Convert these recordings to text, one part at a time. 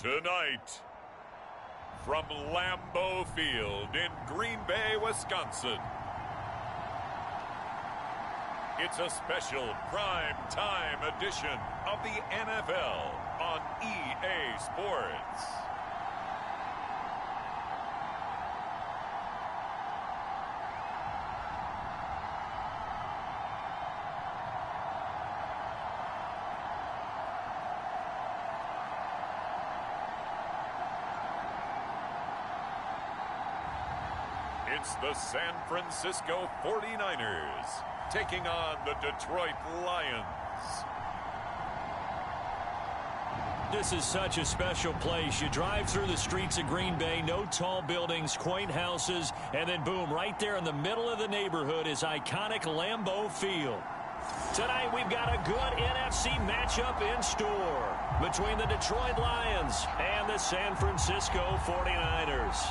Tonight, from Lambeau Field in Green Bay, Wisconsin, it's a special prime time edition of the NFL on EA Sports. It's the San Francisco 49ers taking on the Detroit Lions. This is such a special place. You drive through the streets of Green Bay, no tall buildings, quaint houses, and then boom, right there in the middle of the neighborhood is iconic Lambeau Field. Tonight we've got a good NFC matchup in store between the Detroit Lions and the San Francisco 49ers.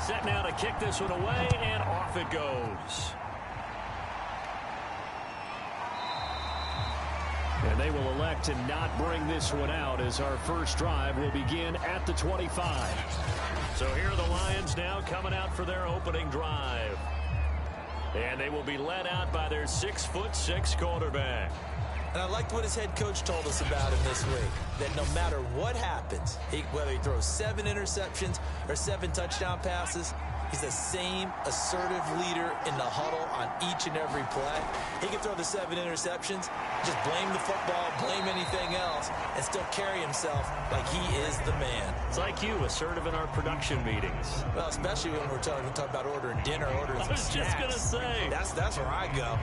Set now to kick this one away, and off it goes. And they will elect to not bring this one out as our first drive will begin at the 25. So here are the Lions now coming out for their opening drive. And they will be led out by their 6'6" quarterback. And I liked what his head coach told us about him this week, that no matter what happens, whether he throws 7 interceptions or 7 touchdown passes, he's the same assertive leader in the huddle on each and every play. He can throw the 7 interceptions, just blame the football, blame anything else, and still carry himself like he is the man. It's like you, assertive in our production meetings. Well, especially when we're talking about ordering dinner, ordering some snacks. I was just going to say. That's where I go.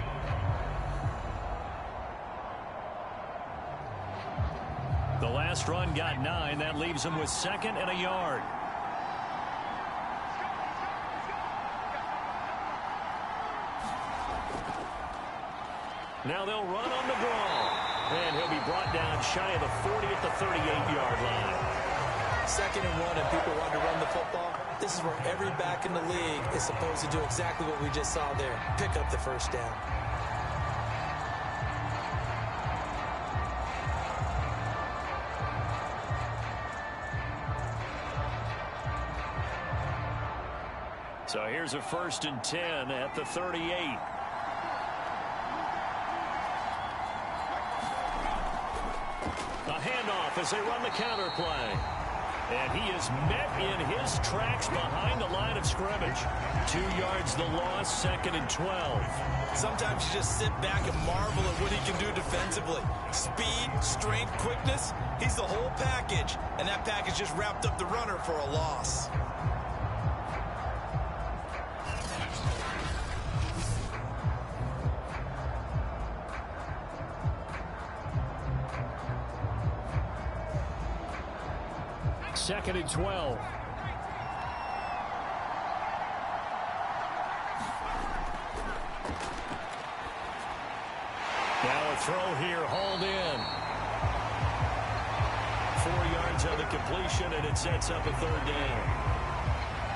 The last run got 9. That leaves him with 2nd and a yard. Now they'll run on the draw. And he'll be brought down shy of the 40 at the 38-yard line. 2nd and 1 and people want to run the football. This is where every back in the league is supposed to do exactly what we just saw there. Pick up the first down. So here's a 1st and 10 at the 38. A handoff as they run the counter play. And he is met in his tracks behind the line of scrimmage. 2 yards the loss, 2nd and 12. Sometimes you just sit back and marvel at what he can do defensively. Speed, strength, quickness, he's the whole package. And that package just wrapped up the runner for a loss. Second and 12. Now a throw here, hauled in. 4 yards on the completion, and it sets up a 3rd down.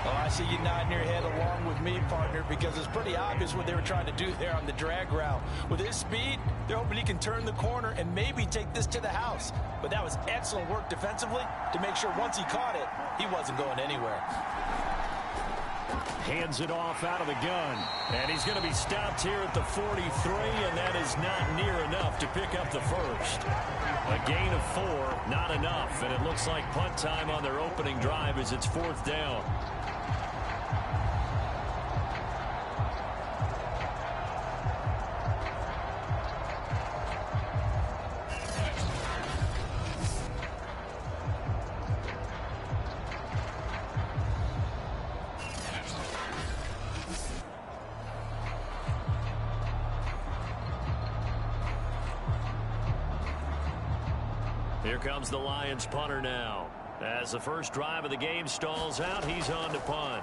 Oh, I see you nodding your head along with me, partner, because it's pretty obvious what they were trying to do there on the drag route. With his speed, they're hoping he can turn the corner and maybe take this to the house. But that was excellent work defensively to make sure once he caught it, he wasn't going anywhere. Hands it off out of the gun. And he's going to be stopped here at the 43, and that is not near enough to pick up the first. A gain of 4, not enough. And it looks like punt time on their opening drive as it's 4th down. Here comes the Lions punter now. As the first drive of the game stalls out, he's on to punt.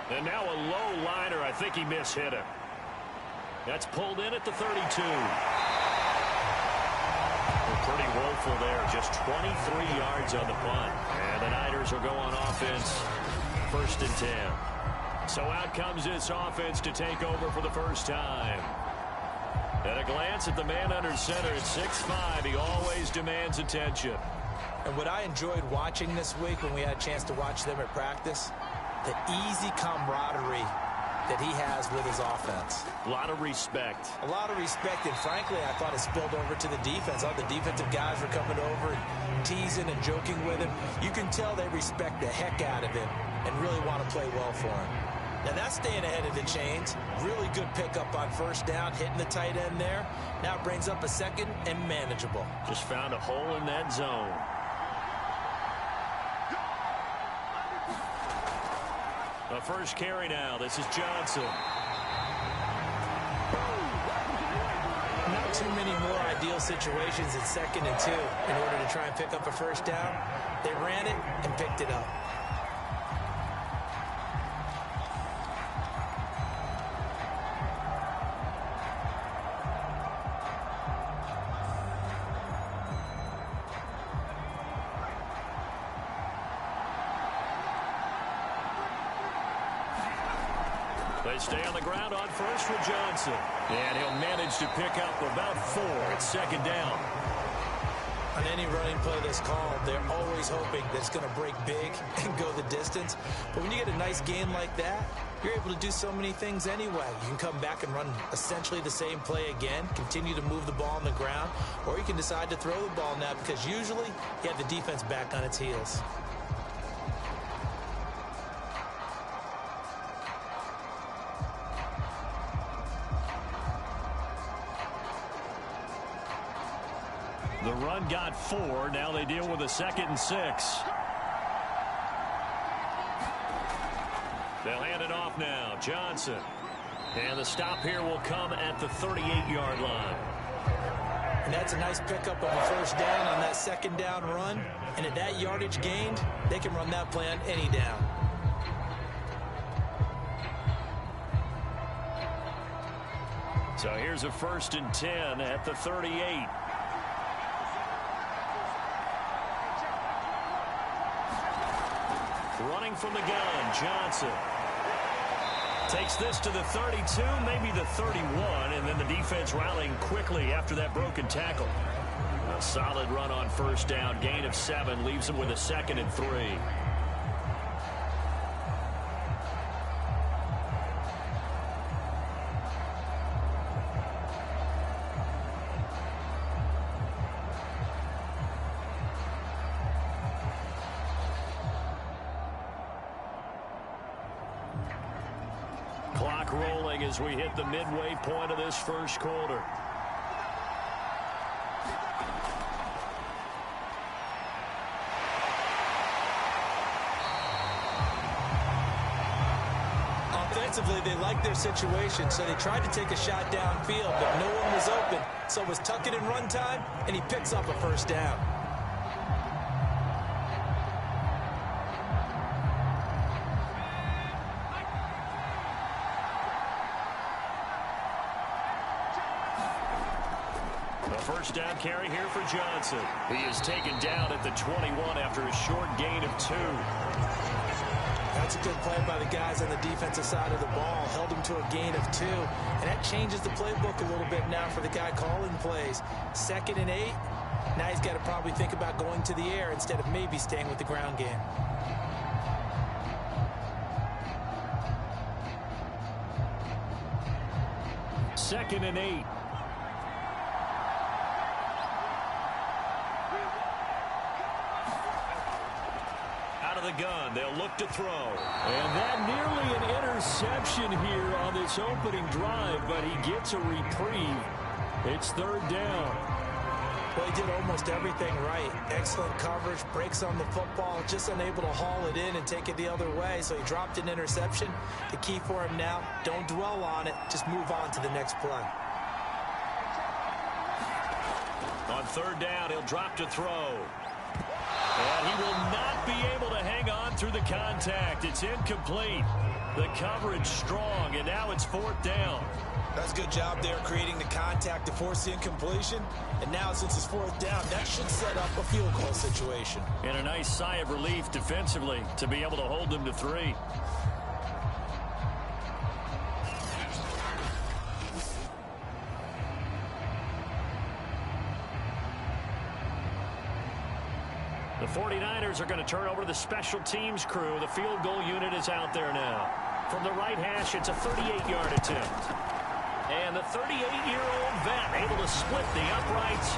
And now a low liner. I think he mishit him. That's pulled in at the 32. Pretty woeful there. Just 23 yards on the punt. And the Niners will go on offense. 1st and 10. So out comes this offense to take over for the first time. At a glance at the man under center at 6'5", he always demands attention. And what I enjoyed watching this week when we had a chance to watch them at practice, the easy camaraderie that he has with his offense. A lot of respect. A lot of respect, and frankly, I thought it spilled over to the defense. All the defensive guys were coming over and teasing and joking with him. You can tell they respect the heck out of him and really want to play well for him. Now that's staying ahead of the chains. Really good pickup on 1st down, hitting the tight end there. Now it brings up a 2nd and manageable. Just found a hole in that zone. The first carry now. This is Johnson. Not too many more ideal situations in 2nd and 2 in order to try and pick up a 1st down. They ran it and picked it up. They stay on the ground on 1st with Johnson. And he'll manage to pick up about 4 at 2nd down. On any running play that's called, they're always hoping that it's going to break big and go the distance. But when you get a nice game like that, you're able to do so many things anyway. You can come back and run essentially the same play again, continue to move the ball on the ground, or you can decide to throw the ball now because usually you have the defense back on its heels. The run got 4. Now they deal with a 2nd and 6. They'll hand it off now. Johnson. And the stop here will come at the 38-yard line. And that's a nice pickup of a 1st down on that 2nd down run. And at that yardage gained, they can run that play on any down. So here's a 1st and 10 at the 38. Running from the gun, Johnson. Takes this to the 32, maybe the 31, and then the defense rallying quickly after that broken tackle. A solid run on 1st down, gain of 7, leaves them with a 2nd and 3. Clock rolling as we hit the midway point of this 1st quarter. Offensively, they liked their situation, so they tried to take a shot downfield, but no one was open. So it was tuck it and run time, and he picks up a 1st down. First down carry here for Johnson. He is taken down at the 21 after a short gain of 2. That's a good play by the guys on the defensive side of the ball. Held him to a gain of 2. And that changes the playbook a little bit now for the guy calling plays. 2nd and 8. Now he's got to probably think about going to the air instead of maybe staying with the ground game. Second and 8. The gun, they'll look to throw. And that nearly an interception here on this opening drive, but he gets a reprieve. It's 3rd down. Well, he did almost everything right. Excellent coverage, breaks on the football, just unable to haul it in and take it the other way, so he dropped an interception. The key for him now, don't dwell on it, just move on to the next play. On third down, he'll drop to throw. And he will not be able to hang on through the contact. It's incomplete. The coverage strong, and now it's fourth down. That's a good job there creating the contact to force the incompletion. And now since it's fourth down, that should set up a field goal situation. And a nice sigh of relief defensively to be able to hold them to 3. The 49ers are going to turn over to the special teams crew. The field goal unit is out there now. From the right hash, it's a 38-yard attempt. And the 38-year-old vet able to split the uprights.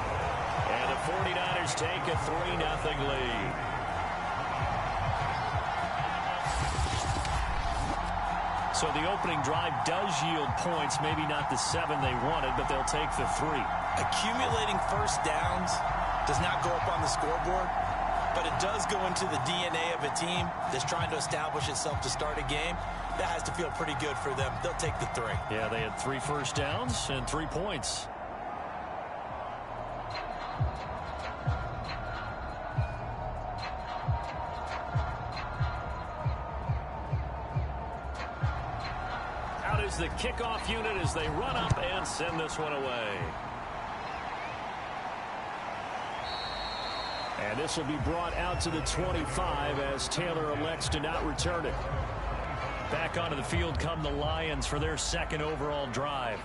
And the 49ers take a 3-0 lead. So the opening drive does yield points. Maybe not the 7 they wanted, but they'll take the 3. Accumulating first downs does not go up on the scoreboard, but it does go into the DNA of a team that's trying to establish itself to start a game. That has to feel pretty good for them. They'll take the 3. Yeah, they had 3 first downs and 3 points. Out is the kickoff unit as they run up and send this one away. And this will be brought out to the 25 as Taylor elects to not return it. Back onto the field come the Lions for their second overall drive.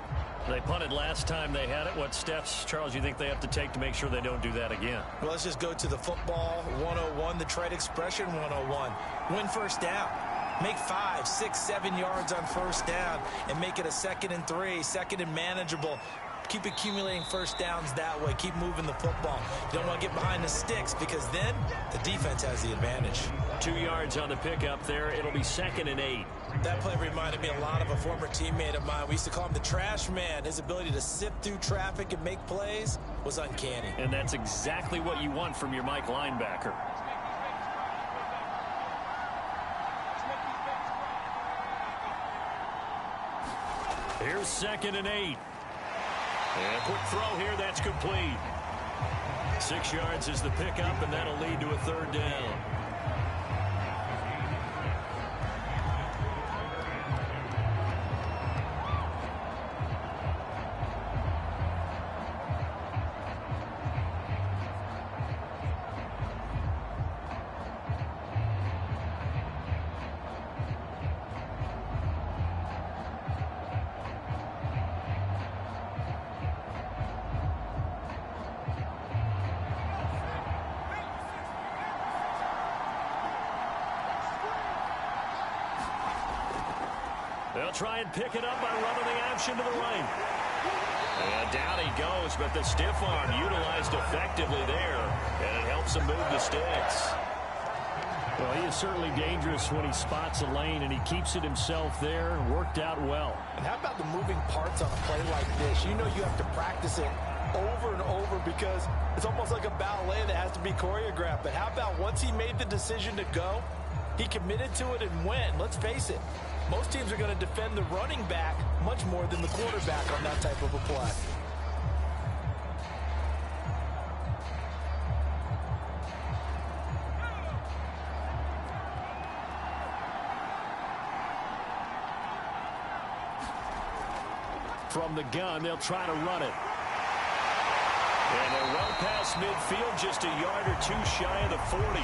They punted last time they had it. What steps, Charles, you think they have to take to make sure they don't do that again? Well, let's just go to the football 101, the trade expression 101. Win first down. Make 5, 6, 7 yards on first down and make it a 2nd and 3, 2nd and manageable. Keep accumulating first downs that way. Keep moving the football. You don't want to get behind the sticks because then the defense has the advantage. 2 yards on the pickup there. It'll be 2nd and 8. That play reminded me a lot of a former teammate of mine. We used to call him the trash man. His ability to sift through traffic and make plays was uncanny. And that's exactly what you want from your Mike linebacker. Here's 2nd and 8. And a quick throw here, that's complete. 6 yards is the pickup, and that'll lead to a 3rd down. They'll try and pick it up by running the action to the right. And down he goes, but the stiff arm utilized effectively there, and it helps him move the sticks. Well, he is certainly dangerous when he spots a lane, and he keeps it himself there and worked out well. And how about the moving parts on a play like this? You know you have to practice it over and over because it's almost like a ballet that has to be choreographed. But how about once he made the decision to go, he committed to it and went. Let's face it. Most teams are going to defend the running back much more than the quarterback on that type of a play. From the gun, they'll try to run it. And they're well past midfield, just a yard or 2 shy of the 40.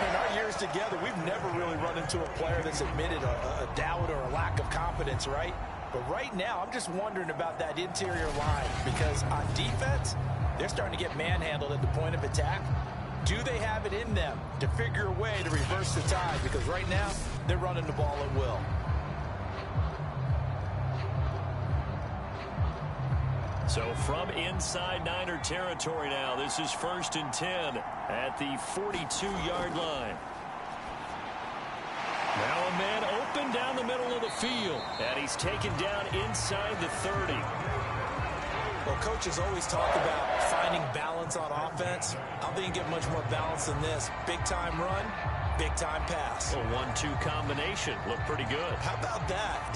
In our years together, we've never really run into a player that's admitted a doubt or a lack of confidence, right? But right now, I'm just wondering about that interior line because on defense, they're starting to get manhandled at the point of attack. Do they have it in them to figure a way to reverse the tide? Because right now, they're running the ball at will. So from inside Niner territory now, this is 1st and 10 at the 42-yard line. Now a man open down the middle of the field, and he's taken down inside the 30. Well, coaches always talk about finding balance on offense. I don't think you get much more balance than this. Big-time run, big-time pass. A 1-2 combination. Looked pretty good. How about that?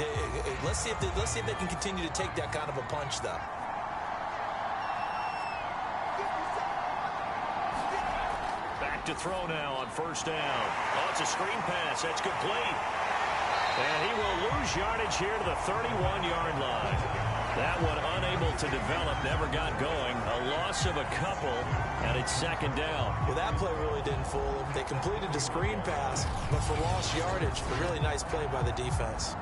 Let's Let's see if they can continue to take that kind of a punch, though. Back to throw now on first down. Oh, it's a screen pass. That's complete. And he will lose yardage here to the 31-yard line. That one unable to develop, never got going. A loss of a couple, and it's second down. Well, that play really didn't fool them. They completed the screen pass, but for lost yardage, a really nice play by the defense.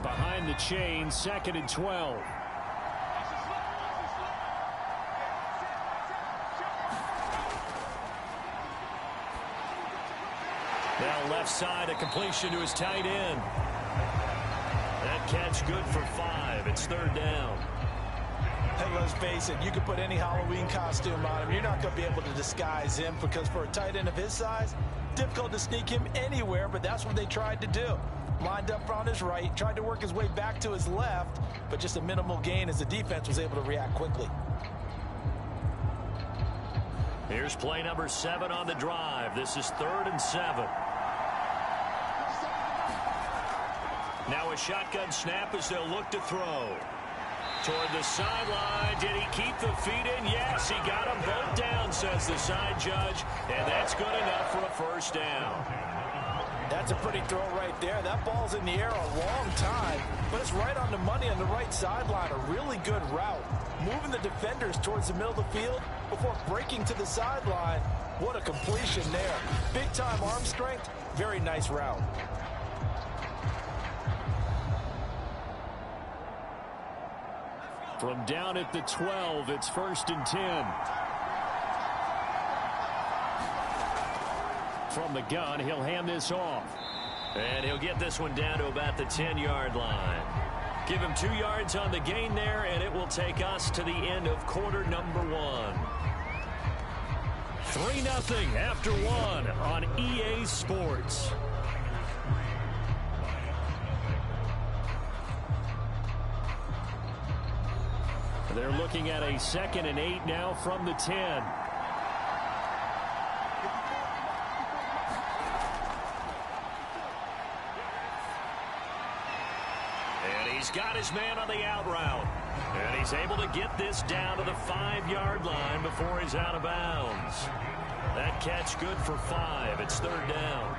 Behind the chain, 2nd and 12. Now left side, a completion to his tight end. That catch good for 5. It's 3rd down. Hey, let's face it, you could put any Halloween costume on him. You're not going to be able to disguise him because for a tight end of his size, difficult to sneak him anywhere, but that's what they tried to do. Lined up on his right, tried to work his way back to his left, but just a minimal gain as the defense was able to react quickly. Here's play number 7 on the drive. This is 3rd and 7. Now a shotgun snap as they'll look to throw. Toward the sideline. Did he keep the feet in? Yes, he got them both down, says the side judge. And that's good enough for a first down. That's a pretty throw right there. That ball's in the air a long time, but it's right on the money on the right sideline. A really good route. Moving the defenders towards the middle of the field before breaking to the sideline. What a completion there. Big-time arm strength. Very nice route. From down at the 12, it's 1st and 10. From the gun, he'll hand this off. And he'll get this one down to about the 10-yard line. Give him 2 yards on the gain there, and it will take us to the end of quarter number 1. 3-0 after 1 on EA Sports. They're looking at a 2nd and 8 now from the 10. And he's got his man on the out route. And he's able to get this down to the 5-yard line before he's out of bounds. That catch good for 5. It's 3rd down.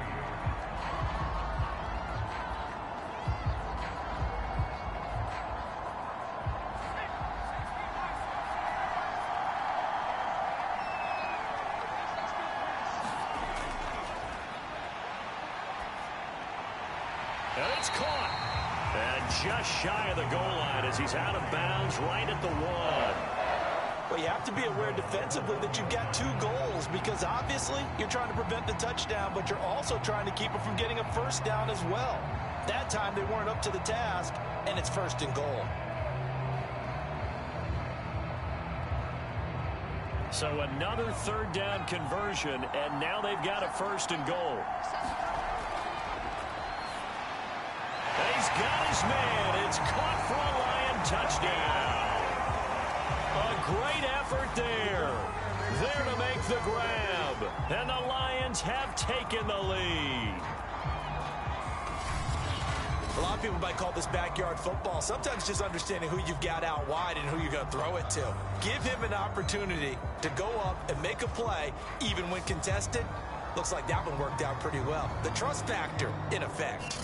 And it's caught. And just shy of the goal line as he's out of bounds right at the 1. Well, you have to be aware defensively that you've got 2 goals because obviously you're trying to prevent the touchdown, but you're also trying to keep it from getting a first down as well. That time they weren't up to the task, and it's 1st and goal. So another 3rd down conversion, and now they've got a 1st and goal. And he's got his man. It's caught for a Lion touchdown. A great effort there. There to make the grab. And the Lions have taken the lead. A lot of people might call this backyard football. Sometimes just understanding who you've got out wide and who you're going to throw it to. Give him an opportunity to go up and make a play, even when contested. Looks like that one worked out pretty well. The trust factor in effect.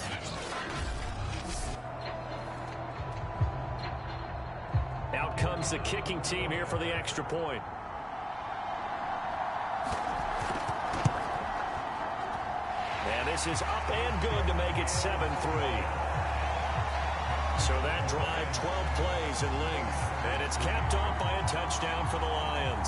Out comes the kicking team here for the extra point. And this is up and good to make it 7-3. So that drive, 12 plays in length. And it's capped off by a touchdown for the Lions.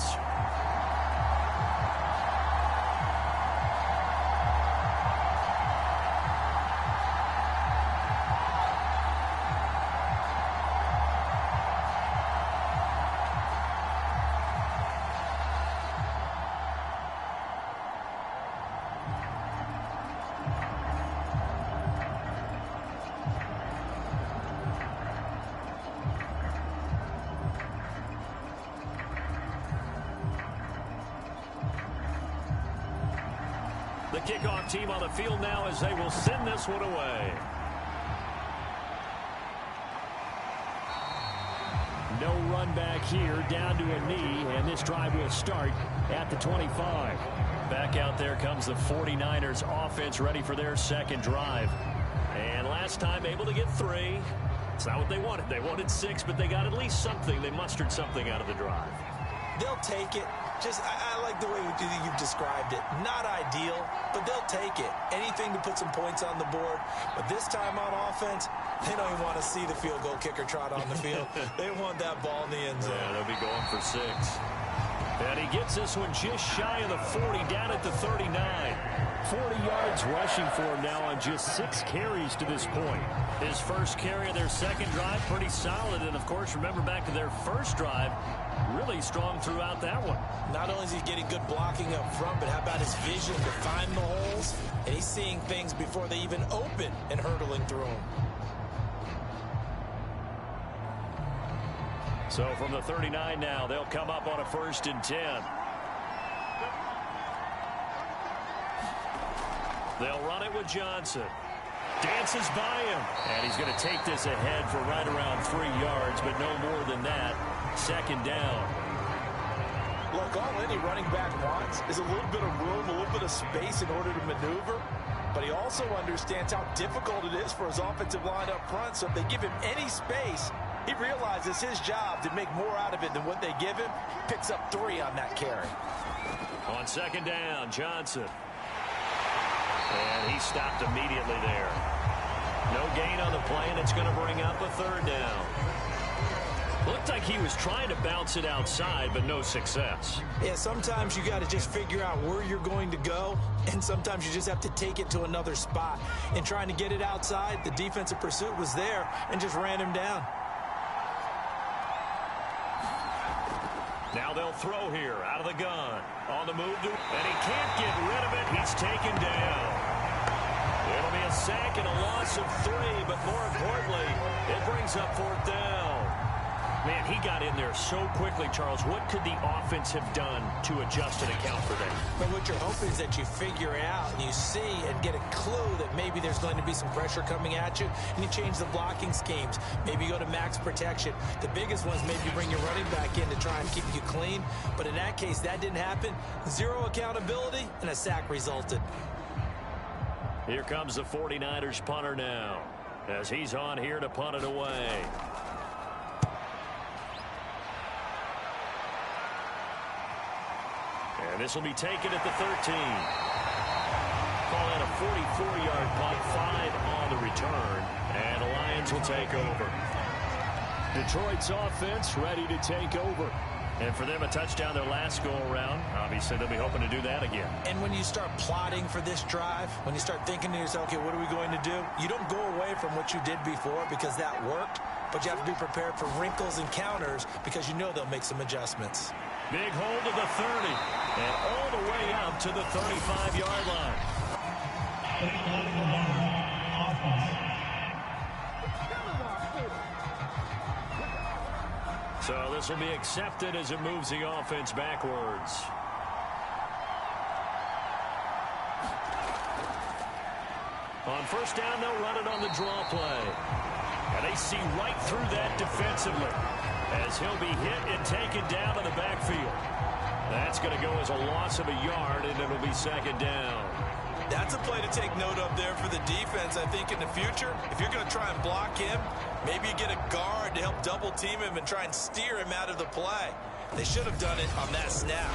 kickoff team on the field now as they will send this one away. No run back here, down to a knee, and this drive will start at the 25. Back out there comes the 49ers offense, ready for their second drive. And last time able to get 3. It's not what they wanted. They wanted 6, but they got at least something. They mustered something out of the drive. They'll take it. I like the way you've described it. Not ideal, but they'll take it. Anything to put some points on the board. But this time on offense, they don't even want to see the field goal kicker trot on the field. They want that ball in the end zone. Yeah, they'll be going for 6. And he gets this one just shy of the 40, down at the 39. 40 yards rushing for him now on just 6 carries to this point. His first carry of their second drive, pretty solid. And, of course, remember back to their first drive, really strong throughout that one. Not only is he getting good blocking up front, but how about his vision to find the holes? And he's seeing things before they even open and hurtling through them. So from the 39 now, they'll come up on a 1st and 10. They'll run it with Johnson. Dances by him. And he's going to take this ahead for right around 3 yards, but no more than that. 2nd down. Look, all any running back wants is a little bit of room, a little bit of space in order to maneuver. But he also understands how difficult it is for his offensive line up front. So if they give him any space, he realizes his job to make more out of it than what they give him. Picks up 3 on that carry. On 2nd down, Johnson. And he stopped immediately there. No gain on the play, and it's going to bring up a 3rd down. Looked like he was trying to bounce it outside, but no success. Yeah, sometimes you got to just figure out where you're going to go, and sometimes you just have to take it to another spot. In trying to get it outside, the defensive pursuit was there and just ran him down. Now they'll throw here out of the gun. On the move, and he can't get rid of it. He's taken down. It'll be a sack and a loss of 3, but more importantly, it brings up 4th down. Man, he got in there so quickly, Charles. What could the offense have done to adjust and account for that? But what you're hoping is that you figure out and you see and get a clue that maybe there's going to be some pressure coming at you, and you change the blocking schemes. Maybe you go to max protection. The biggest ones, maybe you bring your running back in to try and keep you clean. But in that case, that didn't happen. 0 accountability, and a sack resulted. Here comes the 49ers punter now, as he's on here to punt it away. And this will be taken at the 13. Call that a 44-yard punt, 5 on the return. And the Lions will take over. Detroit's offense ready to take over. And for them, a touchdown their last go-around. Obviously, they'll be hoping to do that again. And when you start plotting for this drive, when you start thinking to yourself, okay, what are we going to do? You don't go away from what you did before because that worked. But you have to be prepared for wrinkles and counters because you know they'll make some adjustments. Big hold of the 30. And all the way up to the 35-yard line. So this will be accepted as it moves the offense backwards. On 1st down, they'll run it on the draw play. And they see right through that defensively as he'll be hit and taken down in the backfield. That's going to go as a loss of a yard, and it'll be 2nd down. That's a play to take note of there for the defense. I think in the future, if you're going to try and block him, maybe you get a guard to help double team him and try and steer him out of the play. They should have done it on that snap.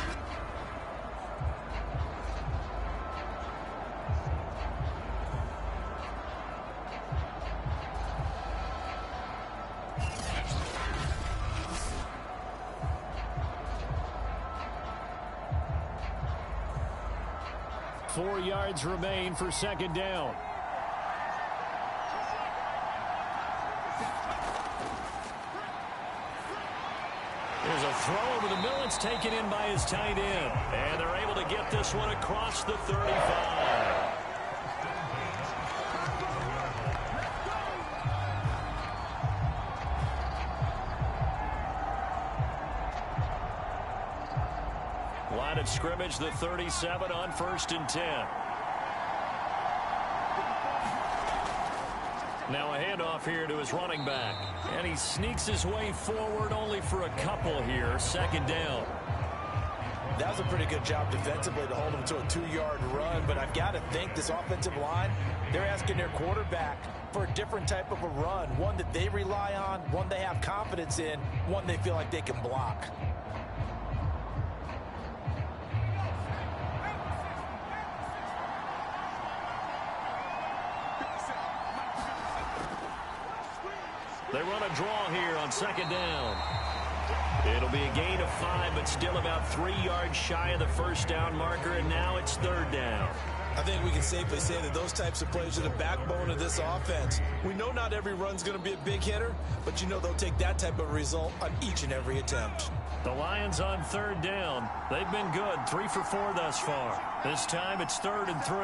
Four yards remain for 2nd down. There's a throw over the middle. It's taken in by his tight end. And they're able to get this one across the 35. Line of scrimmage, the 37 on 1st and 10. Now a handoff here to his running back. And he sneaks his way forward only for a couple here. Second down. That was a pretty good job defensively to hold him to a 2-yard run, but I've got to think this offensive line, they're asking their quarterback for a different type of a run, one that they rely on, one they have confidence in, one they feel like they can block. They run a draw here on second down. It'll be a gain of 5, but still about 3 yards shy of the first down marker, and now it's third down. I think we can safely say that those types of plays are the backbone of this offense. We know not every run's going to be a big hitter, but you know they'll take that type of result on each and every attempt. The Lions on third down. They've been good, 3 for 4 thus far. This time it's 3rd and 3.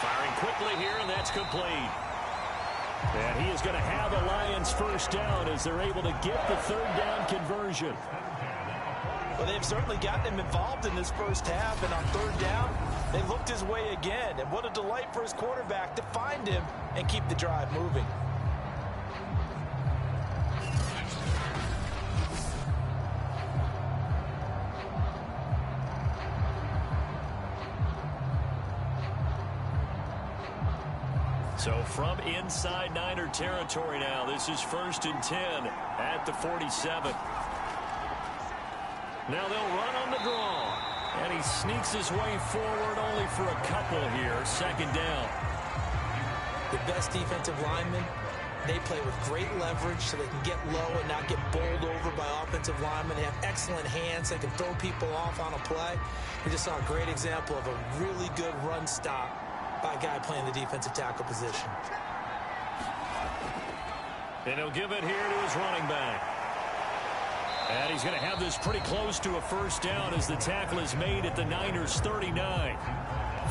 Firing quickly here, and that's complete. And he is going to have the Lions first down as they're able to get the third down conversion. Well, they've certainly gotten him involved in this first half, and on third down, they looked his way again. And what a delight for his quarterback to find him and keep the drive moving. So from inside Niner territory now, this is 1st and 10 at the 47. Now they'll run on the draw. And he sneaks his way forward only for a couple here. Second down. The best defensive linemen, they play with great leverage so they can get low and not get bowled over by offensive linemen. They have excellent hands. They can throw people off on a play. We just saw a great example of a really good run stop by a guy playing the defensive tackle position. And he'll give it here to his running back. And he's going to have this pretty close to a first down as the tackle is made at the Niners' 39.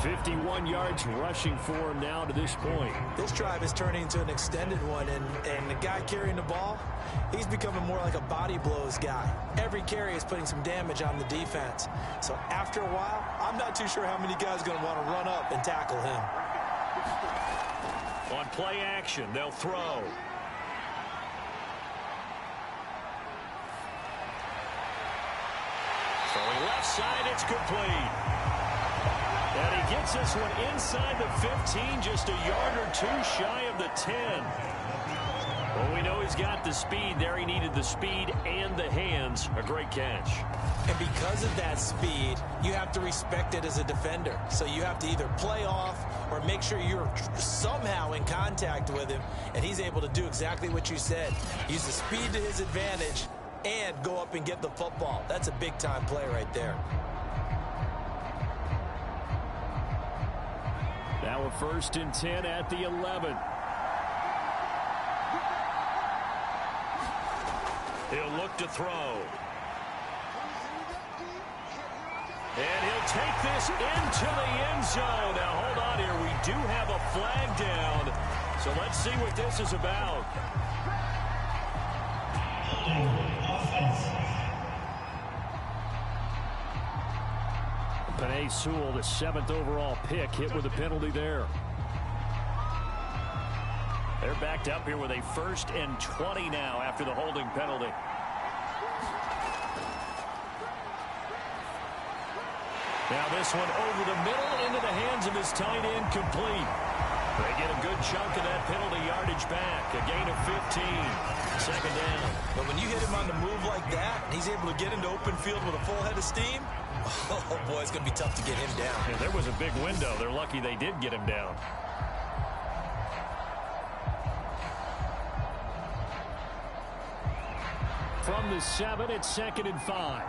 51 yards rushing for him now to this point. This drive is turning into an extended one, and the guy carrying the ball, he's becoming more like a body blows guy. Every carry is putting some damage on the defense. So after a while, I'm not too sure how many guys are going to want to run up and tackle him. On play action, they'll throw. Throwing left side, it's complete. And he gets this one inside the 15, just a yard or two shy of the 10. Well, we know he's got the speed there. He needed the speed and the hands. A great catch. And because of that speed, you have to respect it as a defender. So you have to either play off or make sure you're somehow in contact with him. And he's able to do exactly what you said. Use the speed to his advantage and go up and get the football. That's a big-time play right there. Now a 1st and 10 at the 11. He'll look to throw. And he'll take this into the end zone. Now hold on here. We do have a flag down. So let's see what this is about. Penei Sewell, the 7th overall pick, hit with a penalty there. They're backed up here with a 1st and 20 now after the holding penalty. Now this one over the middle into the hands of his tight end, complete. They get a good chunk of that penalty yardage back. A gain of 15. Second down. But when you hit him on the move like that, he's able to get into open field with a full head of steam, oh boy, it's going to be tough to get him down. Yeah, there was a big window. They're lucky they did get him down. From the 7, it's 2nd and 5.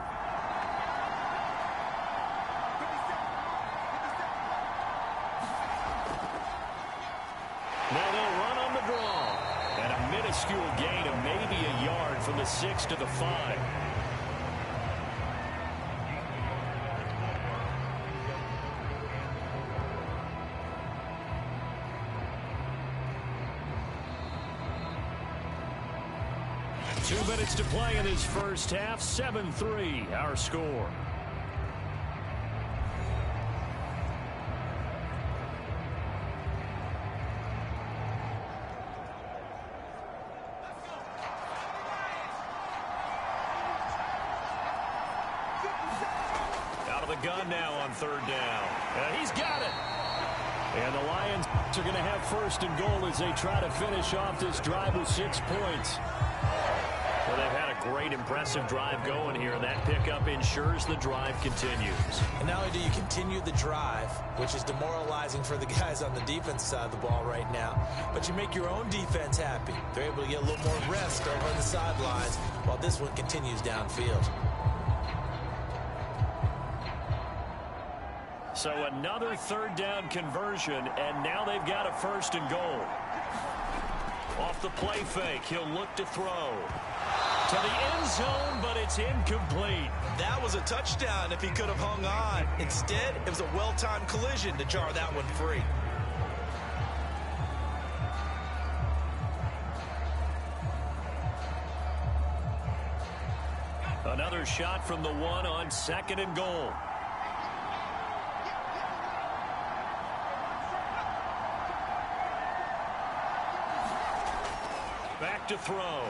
Now they'll run on the draw. And a minuscule gain of maybe a yard from the 6 to the 5. Two minutes to play in this first half. 7-3, our score. gun now on third down. He's got it. And the Lions are going to have first and goal as they try to finish off this drive with 6 points. Well, they've had a great, impressive drive going here, and that pickup ensures the drive continues. And not only do you continue the drive, which is demoralizing for the guys on the defense side of the ball right now, but you make your own defense happy. They're able to get a little more rest over on the sidelines while this one continues downfield. So another third down conversion, and now they've got a first and goal. Off the play fake, he'll look to throw. To the end zone, but it's incomplete. That was a touchdown if he could have hung on. Instead, it was a well-timed collision to jar that one free. Another shot from the one on second and goal. Back to throw.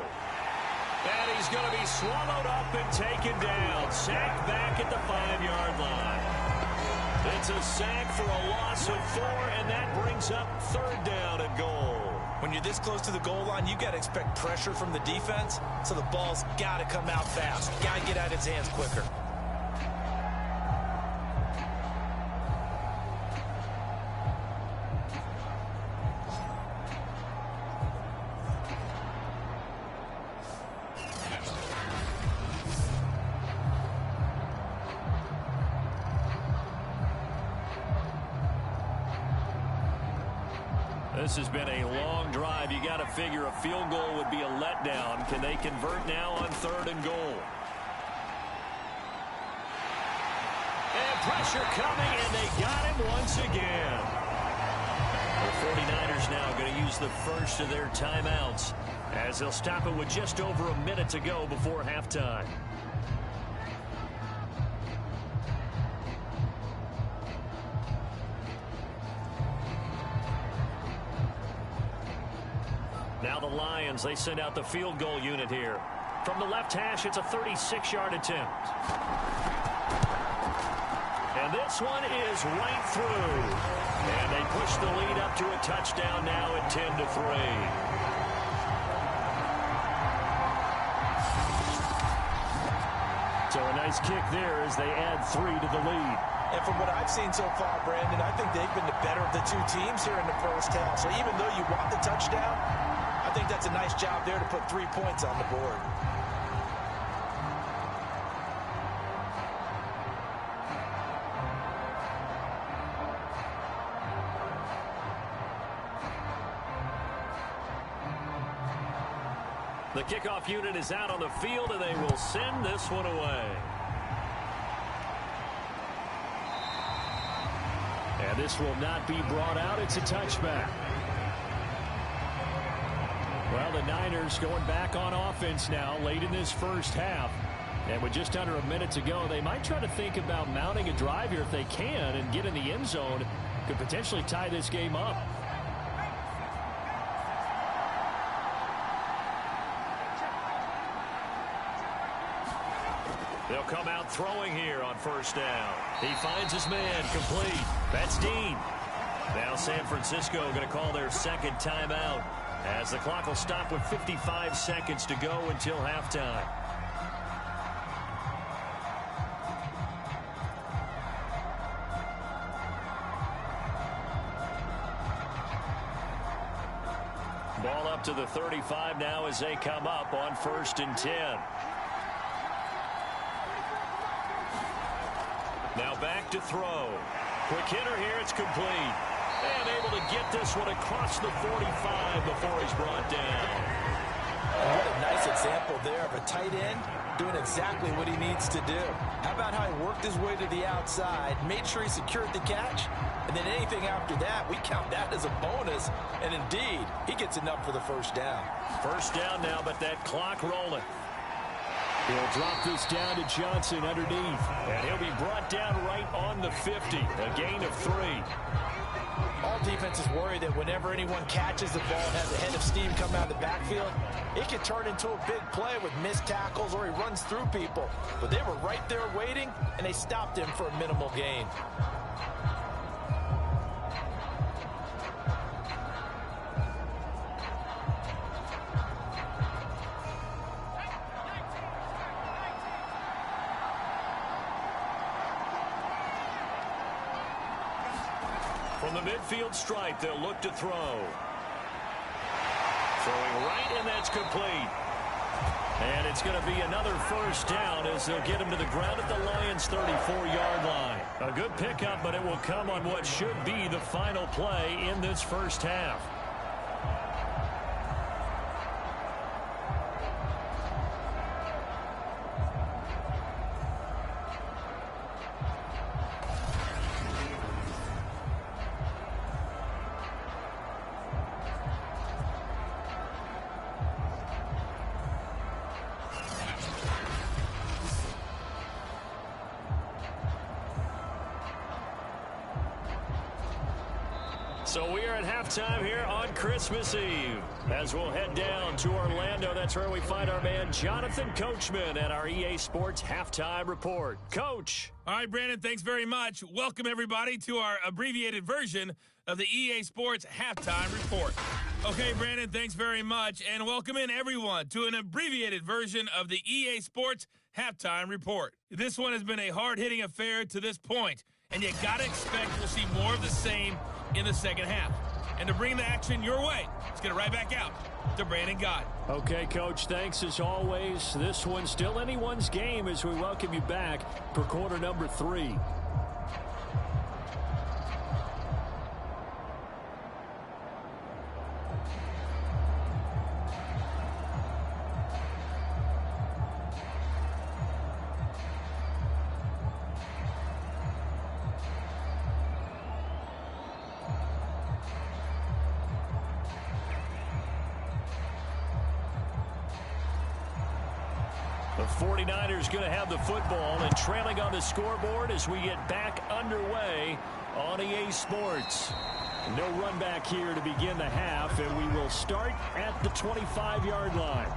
And he's going to be swallowed up and taken down. Sacked back at the 5-yard line. It's a sack for a loss of 4, and that brings up third down and goal. When you're this close to the goal line, you got to expect pressure from the defense, so the ball's got to come out fast. Got to get out of his hands quicker. This has been a long drive. You got to figure a field goal would be a letdown. Can they convert now on third and goal? And pressure coming, and they got him once again. The 49ers now going to use the first of their timeouts as they'll stop it with just over a minute to go before halftime. Now the Lions, they send out the field goal unit here. From the left hash, it's a 36-yard attempt. And this one is right through. And they push the lead up to a touchdown now at 10-3. So a nice kick there as they add 3 to the lead. And from what I've seen so far, Brandon, I think they've been the better of the two teams here in the first half. So even though you want the touchdown, I think that's a nice job there to put 3 points on the board. The kickoff unit is out on the field, and they will send this one away. And this will not be brought out. It's a touchback. Well, the Niners going back on offense now late in this first half. And with just under a minute to go, they might try to think about mounting a drive here if they can and get in the end zone. Could potentially tie this game up. They'll come out throwing here on first down. He finds his man complete. That's Dean. Now San Francisco going to call their second timeout as the clock will stop with 55 seconds to go until halftime. Ball up to the 35 now as they come up on 1st and 10. Now back to throw. Quick hitter here, it's complete. And able to get this one across the 45 before he's brought down. What a nice example there of a tight end doing exactly what he needs to do. How about how he worked his way to the outside, made sure he secured the catch, and then anything after that, we count that as a bonus. And indeed, he gets enough for the first down. First down now, but that clock rolling. He'll drop this down to Johnson underneath. And he'll be brought down right on the 50. A gain of 3. All defenses worry that whenever anyone catches the ball and has a head of steam come out of the backfield, it can turn into a big play with missed tackles or he runs through people. But they were right there waiting, and they stopped him for a minimal gain. From the midfield stripe, they'll look to throw. Throwing right, and that's complete. And it's going to be another first down as they'll get him to the ground at the Lions' 34-yard line. A good pickup, but it will come on what should be the final play in this first half. So we are at halftime here on Christmas Eve. As we'll head down to Orlando, that's where we find our man Jonathan Coachman at our EA Sports Halftime Report. Coach. All right, Brandon, thanks very much. Welcome, everybody, to our abbreviated version of the EA Sports Halftime Report. Okay, Brandon, thanks very much. And welcome in, everyone, to an abbreviated version of the EA Sports Halftime Report. This one has been a hard-hitting affair to this point, and you got to expect we'll see more of the same in the second half. And to bring the action your way, let's get it right back out to Brandon Gott. Okay, Coach, thanks as always. This one's still anyone's game as we welcome you back for quarter number 3. The 49ers going to have the football and trailing on the scoreboard as we get back underway on EA Sports. No run back here to begin the half, and we will start at the 25-yard line.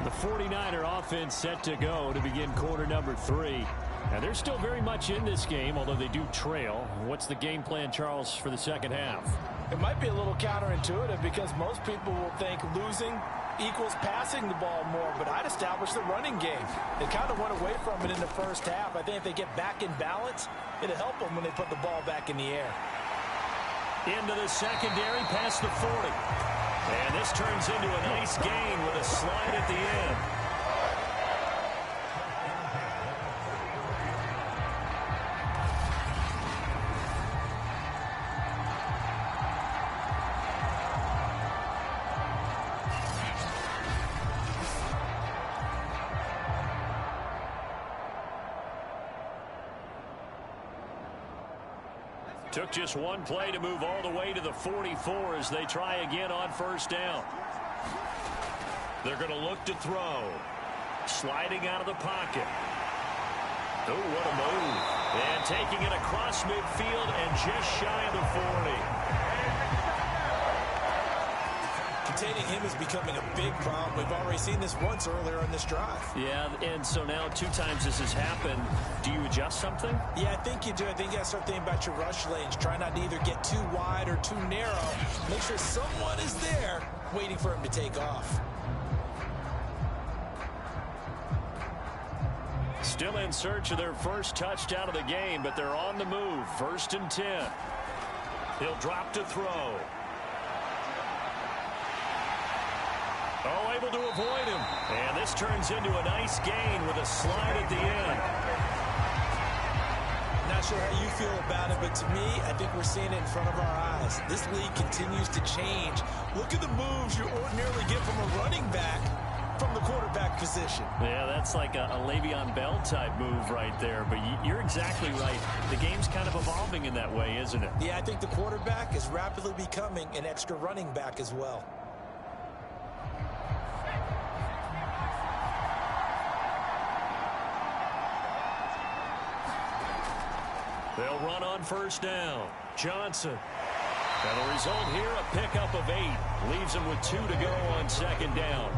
The 49er offense set to go to begin quarter number 3. Now, they're still very much in this game, although they do trail. What's the game plan, Charles, for the second half? It might be a little counterintuitive because most people will think losing equals passing the ball more, but I'd establish the running game. They kind of went away from it in the first half. I think if they get back in balance, it'll help them when they put the ball back in the air. Into the secondary, past the 40. And this turns into a nice gain with a slide at the end. Took just one play to move all the way to the 44 as they try again on first down. They're going to look to throw. Sliding out of the pocket. Oh, what a move. And taking it across midfield and just shy of the 40. Containing him is becoming a big problem. We've already seen this once earlier in this drive. Yeah, and so now 2 times this has happened. Do you adjust something? Yeah, I think you do. I think you got to start thinking about your rush lanes. Try not to either get too wide or too narrow. Make sure someone is there waiting for him to take off. Still in search of their first touchdown of the game, but they're on the move. 1st and 10. He'll drop to throw. Oh, able to avoid him. And this turns into a nice gain with a slide at the end. Not sure how you feel about it, but to me, I think we're seeing it in front of our eyes. This league continues to change. Look at the moves you ordinarily get from a running back from the quarterback position. Yeah, that's like a Le'Veon Bell type move right there. But you're exactly right. The game's kind of evolving in that way, isn't it? Yeah, I think the quarterback is rapidly becoming an extra running back as well. They'll run on first down. Johnson. And the result here, a pickup of 8. Leaves him with 2 to go on second down.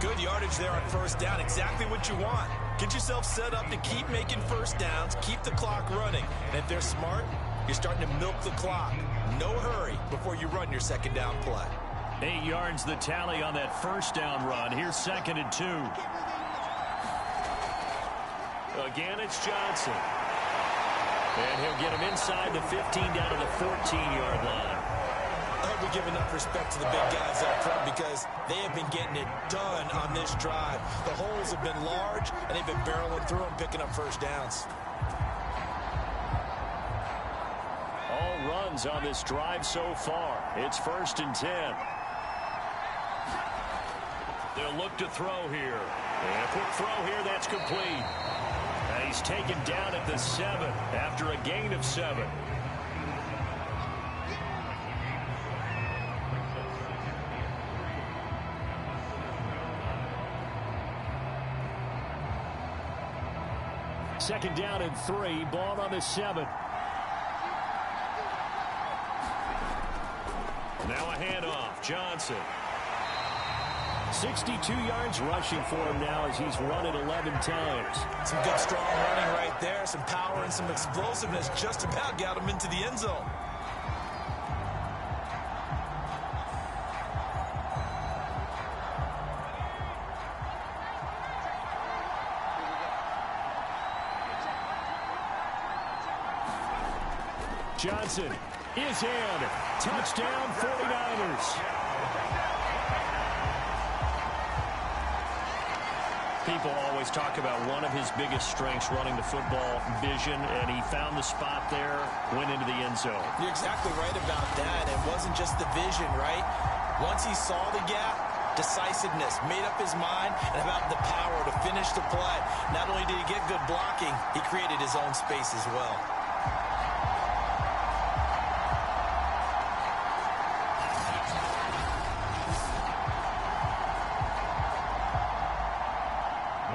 Good yardage there on first down. Exactly what you want. Get yourself set up to keep making first downs, keep the clock running. And if they're smart, you're starting to milk the clock. No hurry before you run your second down play. 8 yards the tally on that first down run. Here's 2nd and 2. Again, it's Johnson. And he'll get him inside the 15 down to the 14-yard line. I hope we give enough respect to the big guys up front because they have been getting it done on this drive. The holes have been large, and they've been barreling through them, picking up first downs. All runs on this drive so far. It's 1st and 10. They'll look to throw here. And a quick throw here, that's complete. And he's taken down at the 7 after a gain of 7. Second down and 3, ball on the 7. Now a handoff, Johnson. 62 yards rushing for him now as he's run it 11 times. Some good strong running right there, some power and some explosiveness just about got him into the end zone. Johnson is in. Touchdown, 49ers. People always talk about one of his biggest strengths, running the football, vision, and he found the spot there, went into the end zone. You're exactly right about that. It wasn't just the vision, right? Once he saw the gap, decisiveness, made up his mind, and about the power to finish the play. Not only did he get good blocking, he created his own space as well.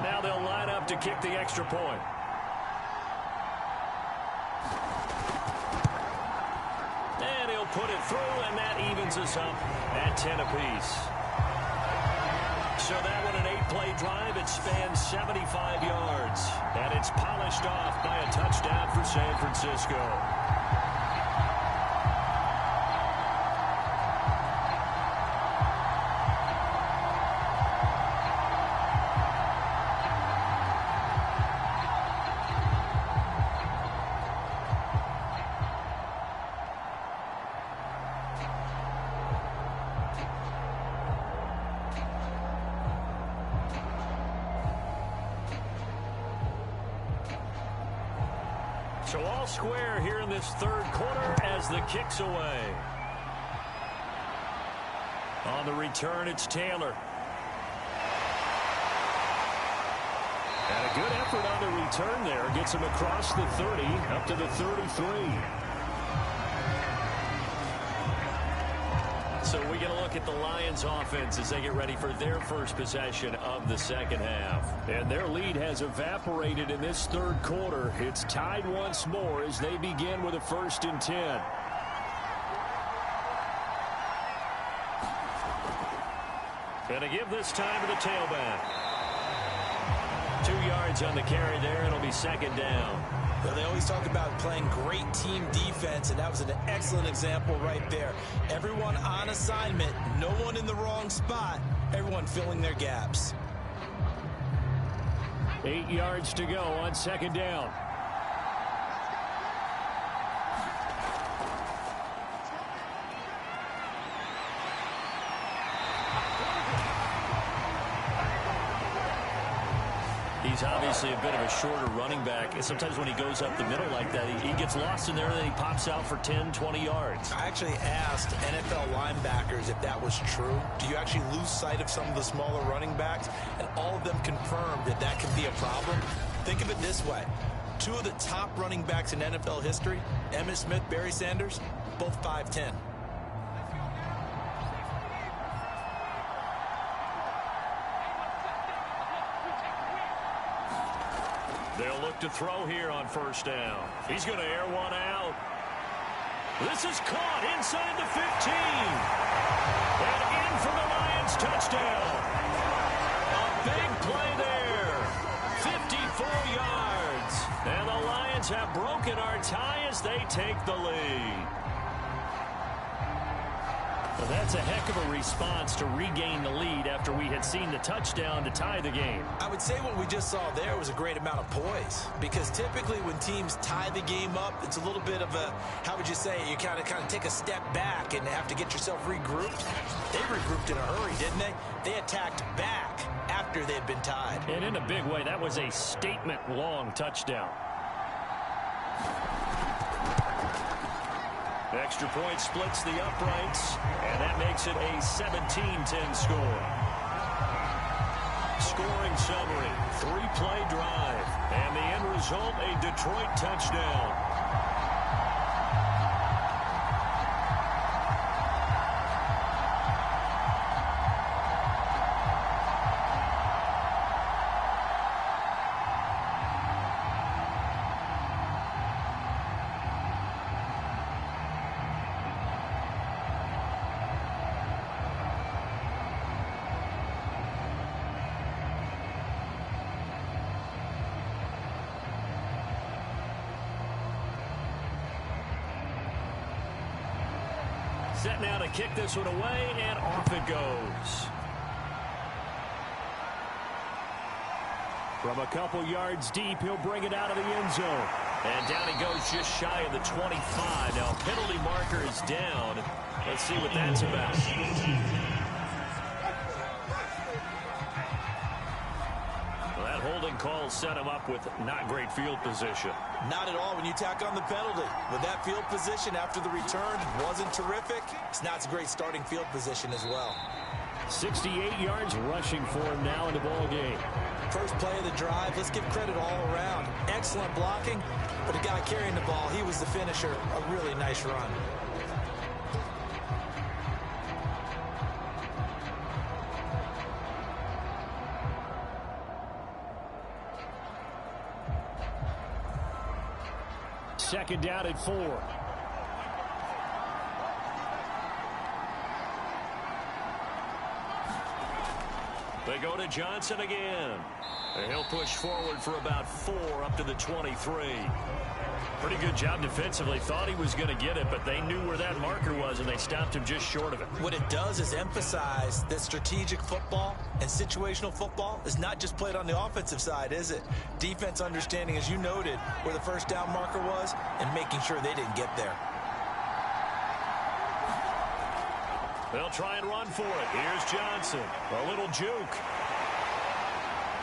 Now they'll line up to kick the extra point. And he'll put it through, and that evens us up at 10 apiece. So that one, an 8-play drive. It spans 75 yards. And it's polished off by a touchdown for San Francisco. So all square here in this third quarter as the kick's away. On the return, it's Taylor. And a good effort on the return there. Gets him across the 30, up to the 33. So we get a look at the Lions offense as they get ready for their first possession of the second half. And their lead has evaporated in this third quarter. It's tied once more as they begin with a 1st and 10. And to give this time to the tailback. 2 yards on the carry there. It'll be second down. Well, they always talk about playing great team defense, and that was an excellent example right there. Everyone on assignment, no one in the wrong spot, everyone filling their gaps. 8 yards to go on second down. He's obviously a bit of a shorter running back. And sometimes when he goes up the middle like that, he gets lost in there and then he pops out for 10, 20 yards. I actually asked NFL linebackers if that was true. Do you actually lose sight of some of the smaller running backs? And all of them confirmed that that can be a problem. Think of it this way. 2 of the top running backs in NFL history, Emmitt Smith, Barry Sanders, both 5'10". They'll look to throw here on first down. He's going to air one out. This is caught inside the 15. And in for the Lions touchdown. A big play there. 54 yards. And the Lions have broken our tie as they take the lead. Well, that's a heck of a response to regain the lead after we had seen the touchdown to tie the game. I would say what we just saw there was a great amount of poise, because typically when teams tie the game up, it's a little bit of a, how would you say, you kind of take a step back and have to get yourself regrouped. They regrouped in a hurry, didn't they? They attacked back after they'd been tied. And in a big way, that was a statement-long touchdown. Extra point splits the uprights, and that makes it a 17-10 score. Scoring summary, 3-play drive, and the end result, a Detroit touchdown. Set now to kick this one away, and off it goes. From a couple yards deep, he'll bring it out of the end zone. And down he goes just shy of the 25. Now, penalty marker is down. Let's see what that's about. Well, that holding call set him up with not great field position. Not at all when you tack on the penalty. With that field position after the return wasn't terrific, it's not a great starting field position as well. 68 yards rushing for him now in the ball game. First play of the drive, let's give credit all around. Excellent blocking, but the guy carrying the ball, he was the finisher. A really nice run. Second down at 4. They go to Johnson again. And he'll push forward for about 4 up to the 23. Pretty good job defensively. Thought he was going to get it, but they knew where that marker was, and they stopped him just short of it. What it does is emphasize that strategic football and situational football is not just played on the offensive side, is it? Defense understanding, as you noted, where the first down marker was and making sure they didn't get there. They'll try and run for it. Here's Johnson. A little juke.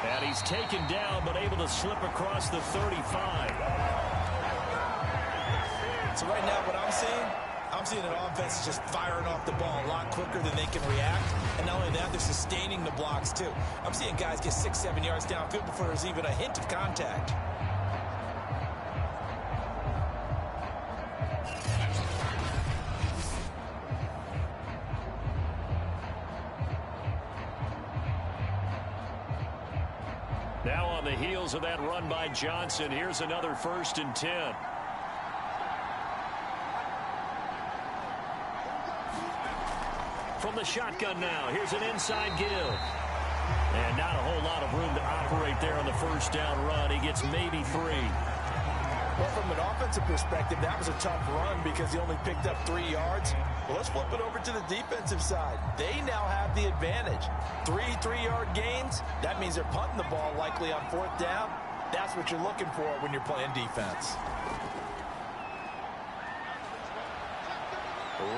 And he's taken down, but able to slip across the 35. So right now what I'm seeing an offense just firing off the ball a lot quicker than they can react. And not only that, they're sustaining the blocks too. I'm seeing guys get 6-7 yards downfield before there's even a hint of contact. Now on the heels of that run by Johnson, here's another 1st and 10. From the shotgun now, here's an inside give. And not a whole lot of room to operate there on the first down run. He gets maybe 3. Well, from an offensive perspective, that was a tough run because he only picked up 3 yards. Well, let's flip it over to the defensive side. They now have the advantage. 3 3-yard gains, that means they're punting the ball likely on 4th down. That's what you're looking for when you're playing defense.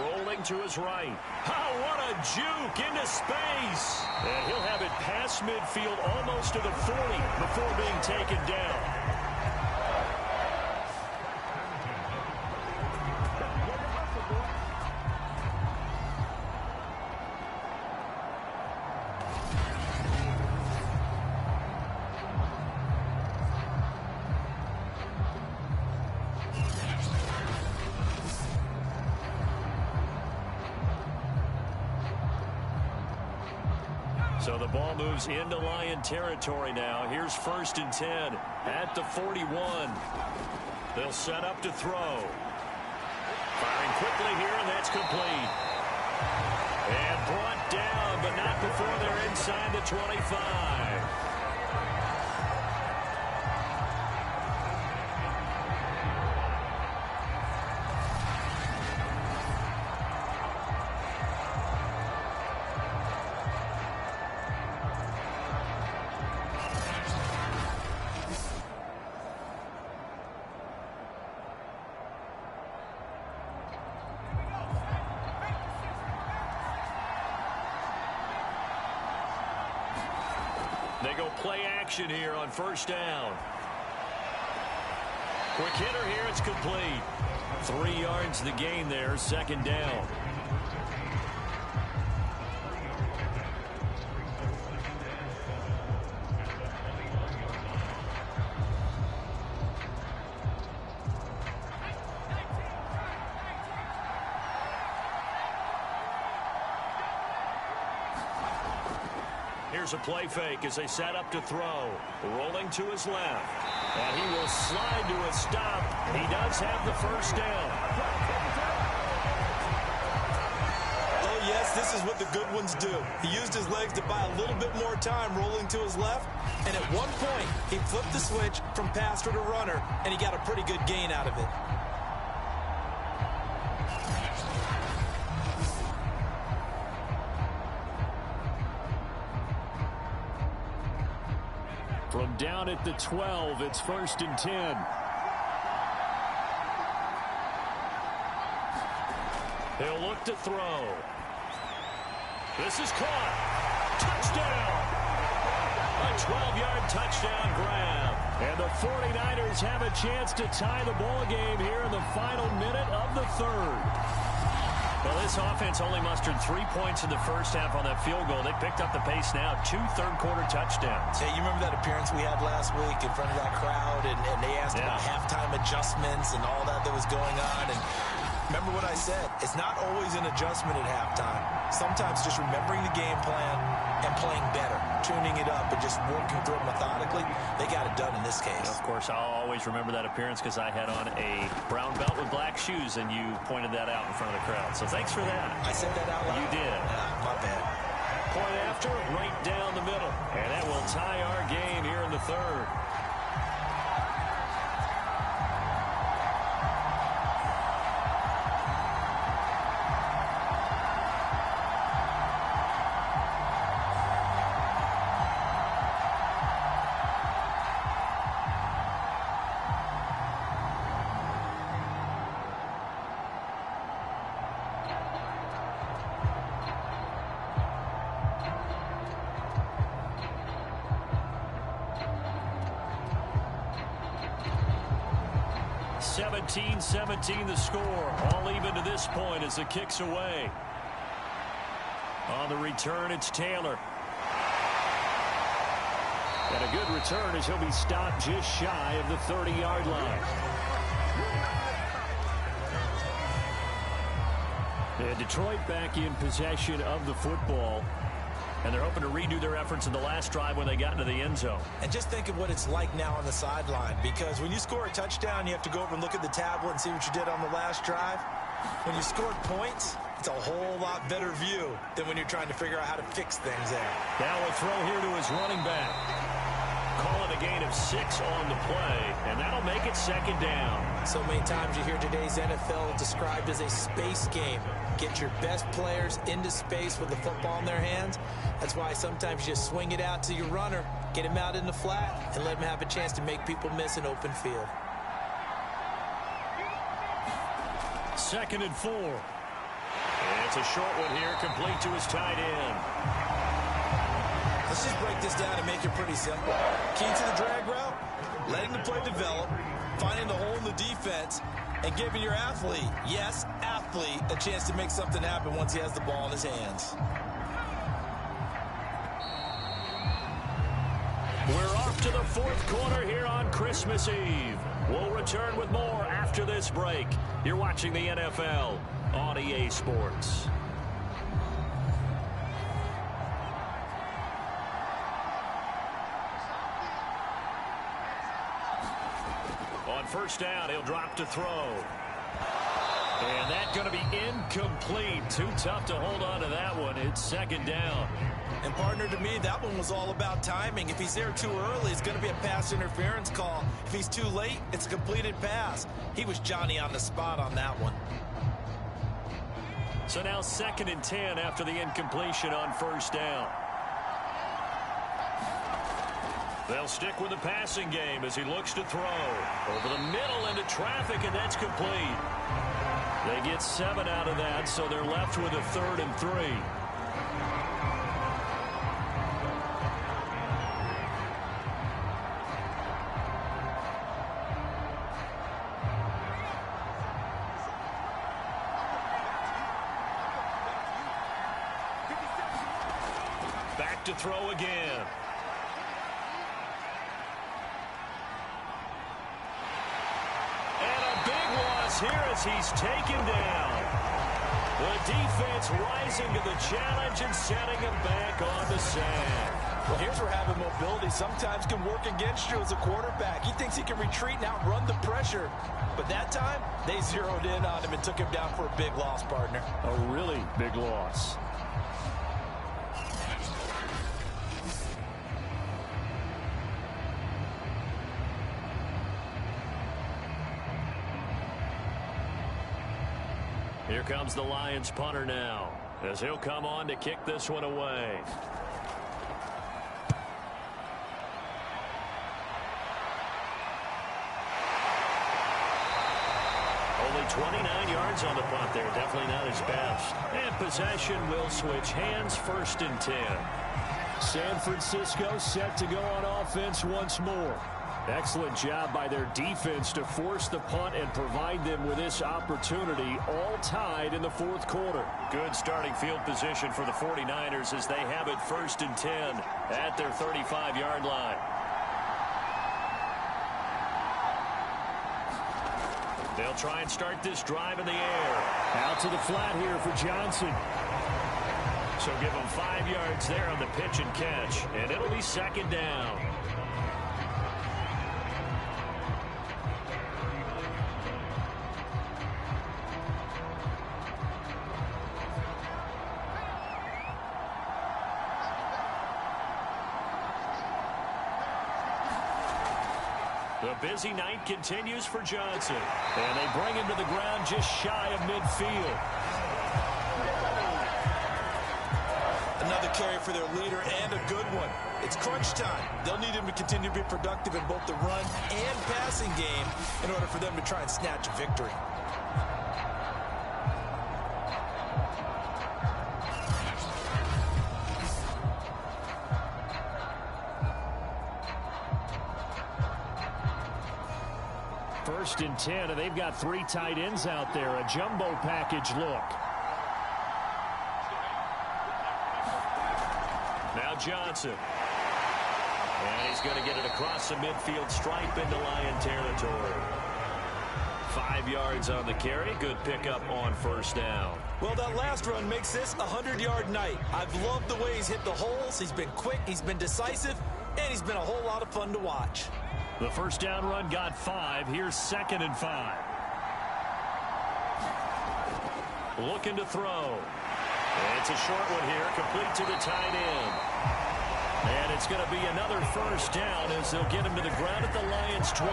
Rolling to his right. Oh, what a juke into space. And he'll have it past midfield almost to the 40 before being taken down. So the ball moves into Lion territory now. Here's 1st and 10 at the 41. They'll set up to throw. Firing quickly here, and that's complete. And brought down, but not before they're inside the 25. They go play action here on first down. Quick hitter here, it's complete. 3 yards the gain there, second down. Here's a play fake as they set up to throw. Rolling to his left. And he will slide to a stop. He does have the first down. Oh, yes, this is what the good ones do. He used his legs to buy a little bit more time rolling to his left. And at one point, he flipped the switch from passer to runner, and he got a pretty good gain out of it. From down at the 12, it's 1st and 10. He'll look to throw. This is caught. Touchdown! A 12-yard touchdown grab. And the 49ers have a chance to tie the ball game here in the final minute of the third. Well, this offense only mustered 3 points in the first half on that field goal. They picked up the pace now. 2 third-quarter touchdowns. Hey, you remember that appearance we had last week in front of that crowd, and they asked about halftime adjustments and all that was going on. And remember what I said. It's not always an adjustment at halftime. Sometimes just remembering the game plan and playing better, tuning it up and just working through it methodically. They got it done in this case. Of course, I'll always remember that appearance because I had on a brown belt with black shoes, and you pointed that out in front of the crowd. So thanks for that. I said that out loud? You did. My bad. Point after, right down the middle. And that will tie our game here in the third. (17-17) the score. All even to this point as the kick's away. On the return, it's Taylor. And a good return as he'll be stopped just shy of the 30-yard line. And Detroit back in possession of the football. And they're hoping to redo their efforts in the last drive when they got into the end zone. And just think of what it's like now on the sideline, because when you score a touchdown, you have to go over and look at the tablet and see what you did on the last drive. When you scored points, it's a whole lot better view than when you're trying to figure out how to fix things there. Now a throw here to his running back. Calling a gain of 6 on the play, and that'll make it second down. So many times you hear today's NFL described as a space game. Get your best players into space with the football in their hands. That's why sometimes you just swing it out to your runner, get him out in the flat, and let him have a chance to make people miss an open field. 2nd and 4. And it's a short one here, complete to his tight end. Let's just break this down and make it pretty simple. Key to the drag route, letting the play develop, finding the hole in the defense, and giving your athlete, yes, athlete, a chance to make something happen once he has the ball in his hands. We're off to the 4th quarter here on Christmas Eve. We'll return with more after this break. You're watching the NFL on EA Sports. On first down, he'll drop to throw. And that's going to be incomplete. Too tough to hold on to that one. It's second down. And partner, to me, that one was all about timing. If he's there too early, it's going to be a pass interference call. If he's too late, it's a completed pass. He was Johnny on the spot on that one. So now 2nd and 10 after the incompletion on first down. They'll stick with the passing game as he looks to throw. Over the middle into traffic, and that's complete. They get 7 out of that, so they're left with a 3rd and 3. Back to throw again. And a big loss here as he's taken down. The defense rising to the challenge and setting him back on the sand. Well, here's where having mobility sometimes can work against you as a quarterback. He thinks he can retreat and outrun the pressure. But that time, they zeroed in on him and took him down for a big loss, partner. A really big loss. Here comes the Lions punter now, as he'll come on to kick this one away. Only 29 yards on the punt there. Definitely not his best. And possession will switch hands, 1st and 10. San Francisco set to go on offense once more. Excellent job by their defense to force the punt and provide them with this opportunity, all tied in the 4th quarter. Good starting field position for the 49ers as they have it 1st and 10 at their 35-yard line. They'll try and start this drive in the air. Out to the flat here for Johnson. So give him 5 yards there on the pitch and catch, and it'll be 2nd down. The busy night continues for Johnson. And they bring him to the ground just shy of midfield. Another carry for their leader and a good one. It's crunch time. They'll need him to continue to be productive in both the run and passing game in order for them to try and snatch a victory. First and 10, and they've got 3 tight ends out there. A jumbo package look. Now Johnson. And he's going to get it across the midfield stripe into Lion territory. 5 yards on the carry. Good pickup on first down. Well, that last run makes this a 100-yard night. I've loved the way he's hit the holes. He's been quick, he's been decisive, and he's been a whole lot of fun to watch. The first down run got 5. Here's 2nd and 5. Looking to throw. It's a short one here, complete to the tight end. And it's going to be another first down as they'll get him to the ground at the Lions' 28.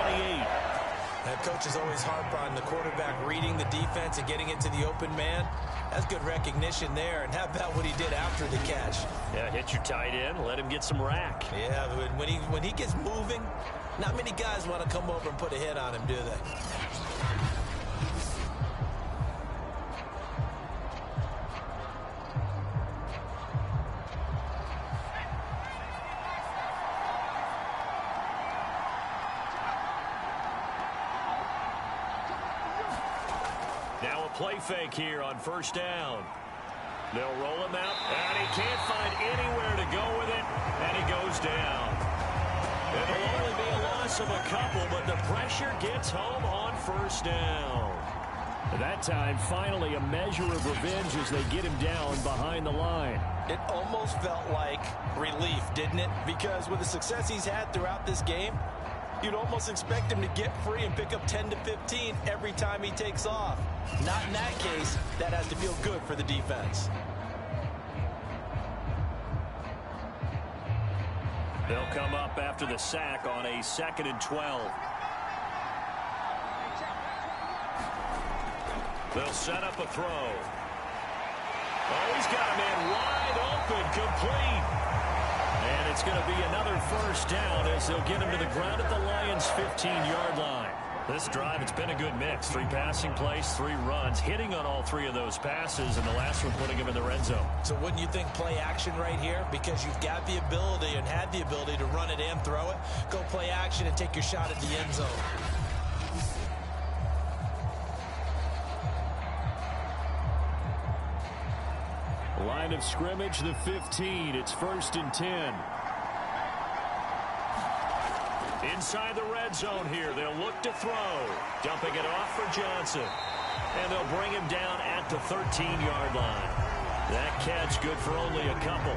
That coach is always harp on the quarterback reading the defense and getting it to the open man. That's good recognition there. And how about what he did after the catch? Yeah, hit your tight end, let him get some rack. Yeah, when he gets moving, not many guys want to come over and put a hit on him, do they? Now a play fake here on first down. They'll roll him out, and he can't find anywhere to go with it, and he goes down. It'll only be a loss of a couple, but the pressure gets home on first down. At that time, finally a measure of revenge as they get him down behind the line. It almost felt like relief, didn't it? Because with the success he's had throughout this game, you'd almost expect him to get free and pick up 10 to 15 every time he takes off. Not in that case. That has to feel good for the defense. They'll come up after the sack on a 2nd and 12. They'll set up a throw. Oh, he's got a man wide open, complete. And it's going to be another first down as they'll get him to the ground at the Lions' 15-yard line. This drive, it's been a good mix. 3 passing plays, 3 runs, hitting on all 3 of those passes, and the last one putting him in the red zone. So wouldn't you think play action right here? Because you've got the ability and had the ability to run it and throw it. Go play action and take your shot at the end zone. Line of scrimmage, the 15. It's 1st and 10. Inside the red zone here. They'll look to throw. Dumping it off for Johnson. And they'll bring him down at the 13-yard line. That catch good for only a couple.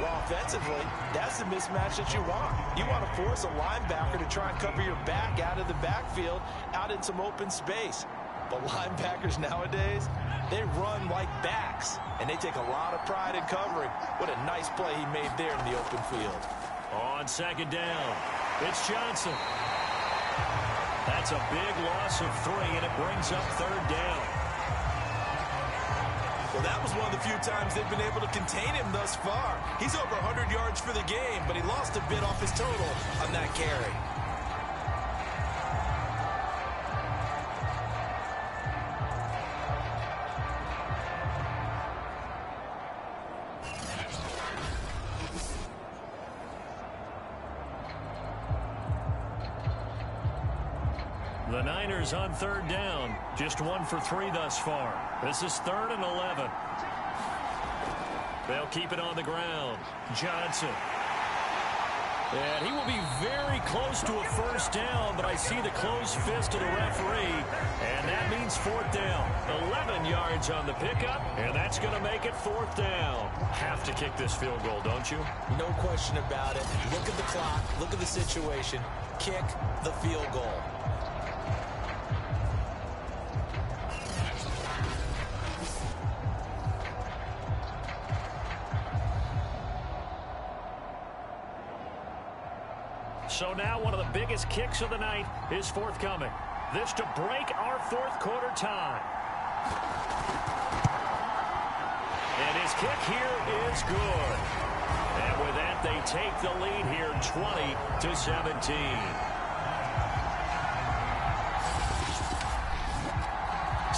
Well, offensively, that's the mismatch that you want. You want to force a linebacker to try and cover your back out of the backfield, out in some open space. But linebackers nowadays, they run like backs, and they take a lot of pride in covering. What a nice play he made there in the open field. On 2nd down, it's Johnson. That's a big loss of 3, and it brings up 3rd down. Well, that was one of the few times they've been able to contain him thus far. He's over 100 yards for the game, but he lost a bit off his total on that carry. The Niners on 3rd down. Just 1 for 3 thus far. This is 3rd and 11. They'll keep it on the ground. Johnson. And he will be very close to a first down, but I see the closed fist of the referee, and that means 4th down. 11 yards on the pickup, and that's going to make it 4th down. Have to kick this field goal, don't you? No question about it. Look at the clock. Look at the situation. Kick the field goal. So now one of the biggest kicks of the night is forthcoming. This to break our 4th quarter tie. And his kick here is good. And with that, they take the lead here 20-17.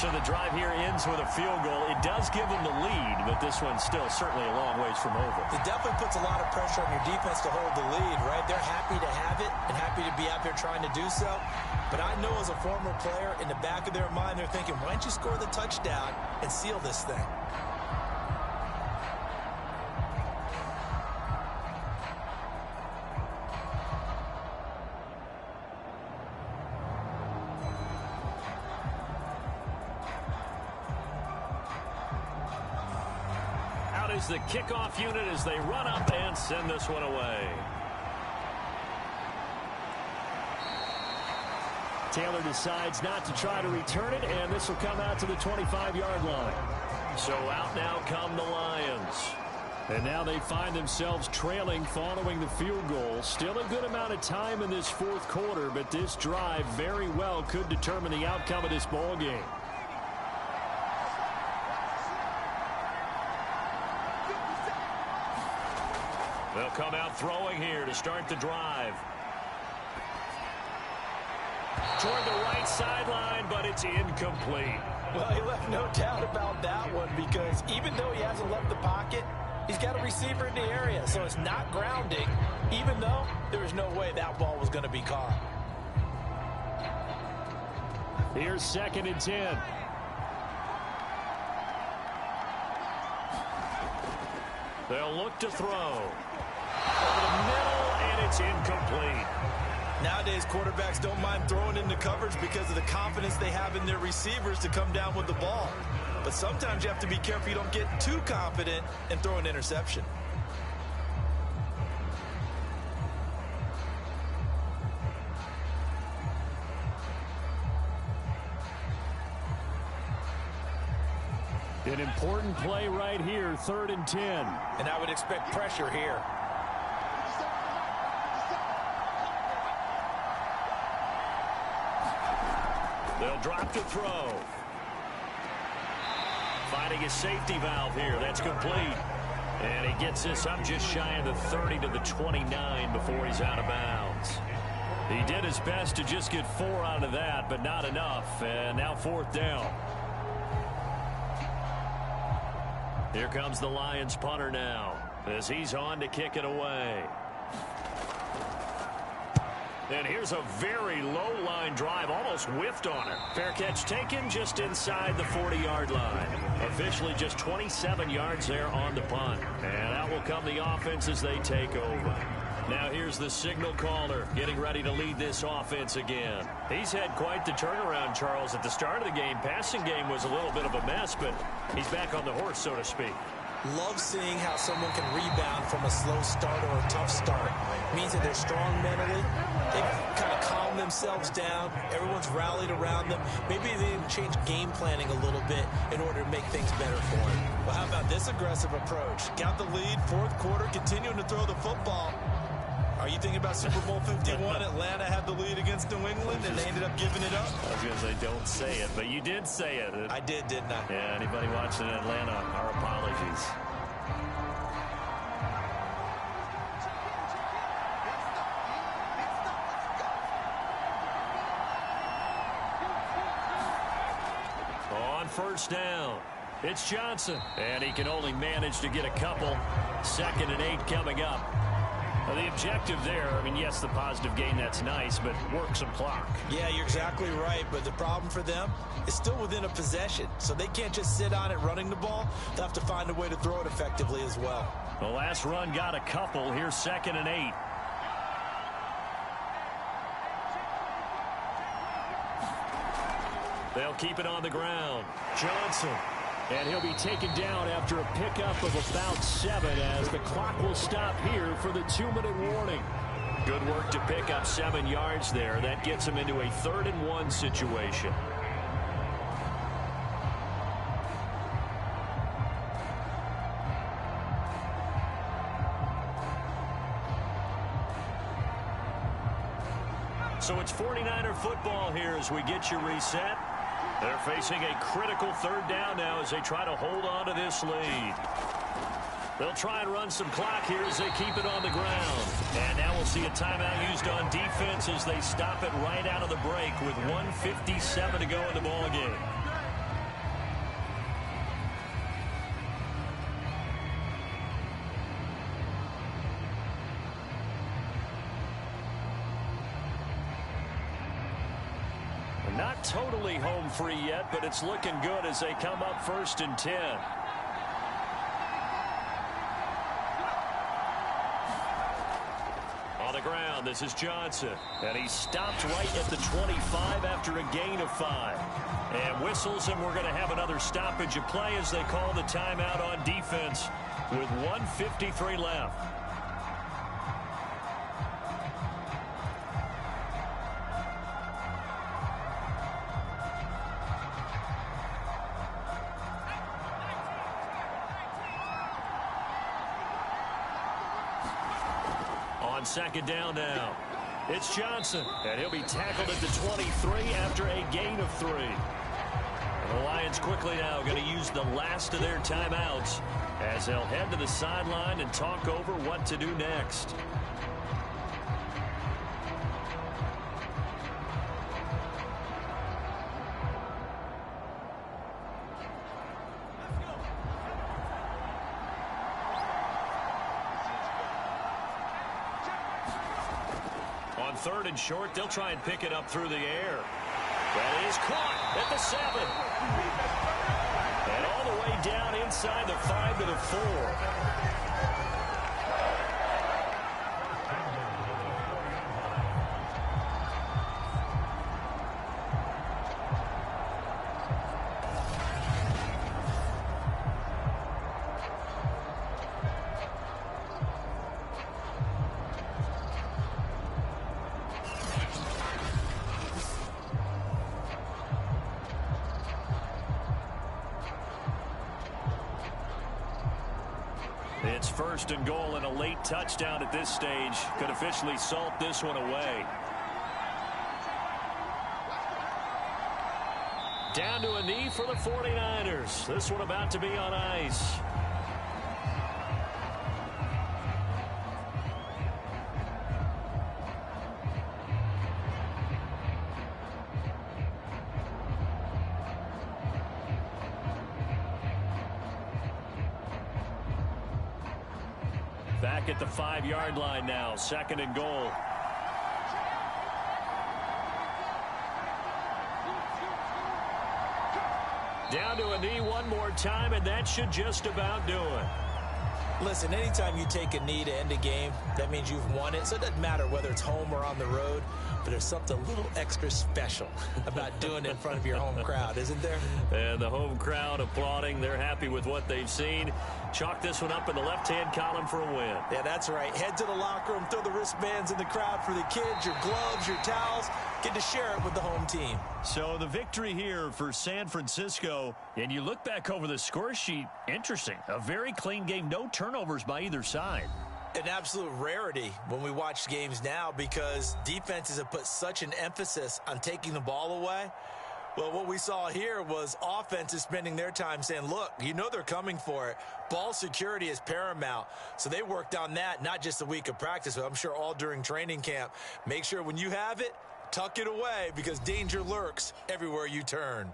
So the drive here ends with a field goal. It does give them the lead, but this one's still certainly a long ways from over. It definitely puts a lot of pressure on your defense to hold the lead, right? They're happy to have it and happy to be out there trying to do so. But I know as a former player, in the back of their mind, they're thinking, why don't you score the touchdown and seal this thing? Is the kickoff unit as they run up and send this one away. Taylor decides not to try to return it, and this will come out to the 25-yard line. So out now come the Lions. And now they find themselves trailing following the field goal. Still a good amount of time in this 4th quarter, but this drive very well could determine the outcome of this ball game. They'll come out throwing here to start the drive. Toward the right sideline, but it's incomplete. Well, he left no doubt about that one because even though he hasn't left the pocket, he's got a receiver in the area, so it's not grounding, even though there was no way that ball was going to be caught. Here's 2nd and 10. They'll look to throw. Over the middle, and it's incomplete. Nowadays, quarterbacks don't mind throwing into coverage because of the confidence they have in their receivers to come down with the ball. But sometimes you have to be careful you don't get too confident and throw an interception. An important play right here, 3rd and 10. And I would expect pressure here. They'll drop to throw. Finding a safety valve here. That's complete. And he gets this up just shy of the 30 to the 29 before he's out of bounds. He did his best to just get 4 out of that, but not enough. And now 4th down. Here comes the Lions punter now as he's on to kick it away. And here's a very low line drive, almost whiffed on it. Fair catch taken just inside the 40-yard line. Officially just 27 yards there on the punt. And out will come the offense as they take over. Now here's the signal caller getting ready to lead this offense again. He's had quite the turnaround, Charles. At the start of the game, passing game was a little bit of a mess, but he's back on the horse, so to speak. Love seeing how someone can rebound from a slow start or a tough start. It means that they're strong mentally. They've kind of calmed themselves down. Everyone's rallied around them. Maybe they didn't change game planning a little bit in order to make things better for them. Well, how about this aggressive approach? Got the lead, 4th quarter, continuing to throw the football. Are you thinking about Super Bowl 51? Atlanta had the lead against New England, and they ended up giving it up? I was going to say, don't say it, but you did say it. I did, didn't I? Yeah, anybody watching in Atlanta, our apologies. On 1st down, it's Johnson, and he can only manage to get a couple. 2nd and 8 coming up. The objective there, I mean, yes, the positive gain, that's nice, but work some clock. Yeah, you're exactly right, but the problem for them is still within a possession, so they can't just sit on it running the ball. They'll have to find a way to throw it effectively as well. The last run got a couple. Here's 2nd and 8. They'll keep it on the ground. Johnson. And he'll be taken down after a pickup of about 7 as the clock will stop here for the 2-minute warning. Good work to pick up 7 yards there. That gets him into a 3rd and 1 situation. So it's 49er football here as we get you reset. They're facing a critical 3rd down now as they try to hold on to this lead. They'll try and run some clock here as they keep it on the ground. And now we'll see a timeout used on defense as they stop it right out of the break with 1:57 to go in the ballgame. Not totally home free yet, but it's looking good as they come up 1st and 10. On the ground, this is Johnson. And he stopped right at the 25 after a gain of 5. And whistles, and we're going to have another stoppage of play as they call the timeout on defense with 1:53 left. On 2nd down now, it's Johnson, and he'll be tackled at the 23 after a gain of 3. And the Lions quickly now going to use the last of their timeouts as they'll head to the sideline and talk over what to do next. On 3rd and short, they'll try and pick it up through the air. That is caught at the 7. And all the way down inside the 5 to the 4. It's 1st and goal, and a late touchdown at this stage could officially salt this one away. Down to a knee for the 49ers. This one about to be on ice. Back at the 5-yard line now, 2nd and goal. Down to a knee one more time, and that should just about do it. Listen, anytime you take a knee to end a game, that means you've won it. So it doesn't matter whether it's home or on the road, but there's something a little extra special about doing it in front of your home crowd, isn't there? And the home crowd applauding. They're happy with what they've seen. Chalk this one up in the left-hand column for a win. Yeah, that's right. Head to the locker room, throw the wristbands in the crowd for the kids, your gloves, your towels. Get to share it with the home team. So the victory here for San Francisco. And you look back over the score sheet, interesting. A very clean game, no turnovers by either side. An absolute rarity when we watch games now because defenses have put such an emphasis on taking the ball away. Well, what we saw here was offenses spending their time saying, look, you know they're coming for it. Ball security is paramount. So they worked on that, not just a week of practice, but I'm sure all during training camp. Make sure when you have it, tuck it away because danger lurks everywhere you turn.